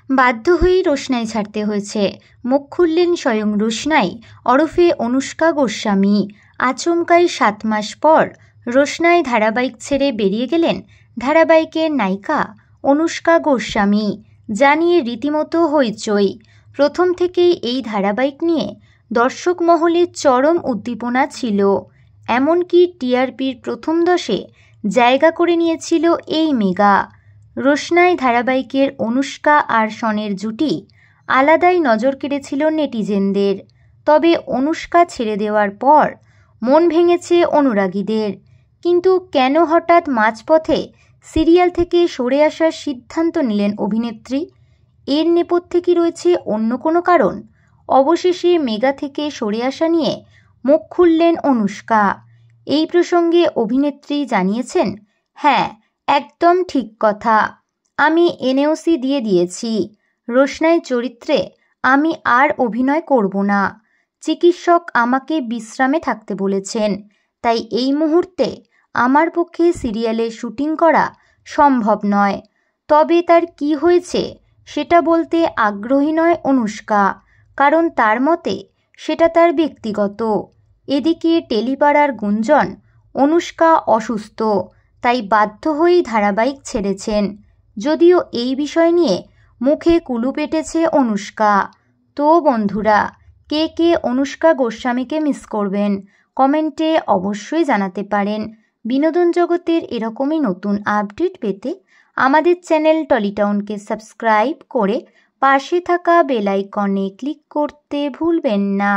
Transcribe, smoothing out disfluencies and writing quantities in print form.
বাধ্য হয়েই রোশনাই ছাড়তে হয়েছে। মুখ খুললেন স্বয়ং রোশনাই ওরফে অনুষ্কা গোস্বামী। আচমকাই 7 মাস পর রোশনাই ধারাবাহিক ছেড়ে বেরিয়ে গেলেন ধারাবাহিকের নায়িকা অনুষ্কা গোস্বামী, জানিয়ে রীতিমতো হইচই। প্রথম থেকেই এই ধারাবাহিক নিয়ে দর্শক মহলে চরম উদ্দীপনা ছিল। এমনকি টিআরপির প্রথম 10-এ জায়গা করে নিয়েছিল এই মেগা। রোশনাই ধারাবাহিকের অনুষ্কা আর শনের জুটি আলাদাই নজর কেড়েছিল নেটিজেনদের। তবে অনুষ্কা ছেড়ে দেওয়ার পর মন ভেঙেছে অনুরাগীদের। কিন্তু কেন হঠাৎ মাঝপথে সিরিয়াল থেকে সরে আসার সিদ্ধান্ত নিলেন অভিনেত্রী? এর নেপথ্যে কি রয়েছে অন্য কোনো কারণ? অবশেষে মেগা থেকে সরে আসা নিয়ে মুখ খুললেন অনুষ্কা। এই প্রসঙ্গে অভিনেত্রী জানিয়েছেন, হ্যাঁ, একদম ঠিক কথা। আমি এনওসি দিয়ে দিয়েছি। রোশনাই চরিত্রে আমি আর অভিনয় করব না। চিকিৎসক আমাকে বিশ্রামে থাকতে বলেছেন, তাই এই মুহূর্তে আমার পক্ষে সিরিয়ালে শুটিং করা সম্ভব নয়। তবে তার কি হয়েছে সেটা বলতে আগ্রহী নয় অনুষ্কা, কারণ তার মতে সেটা তার ব্যক্তিগত। এদিকে টেলিপাড়ার গুঞ্জন অনুষ্কা অসুস্থ, তাই বাধ্য হয়েই ধারাবাহিক ছেড়েছেন। যদিও এই বিষয় নিয়ে মুখে কুলুপ এঁটেছে অনুষ্কা। তো বন্ধুরা, কে কে অনুষ্কা গোস্বামীকে মিস করবেন কমেন্টে অবশ্যই জানাতে পারেন। বিনোদন জগতের এরকমই নতুন আপডেট পেতে আমাদের চ্যানেল টলিটাউনকে সাবস্ক্রাইব করে পাশে থাকা বেল আইকনে ক্লিক করতে ভুলবেন না।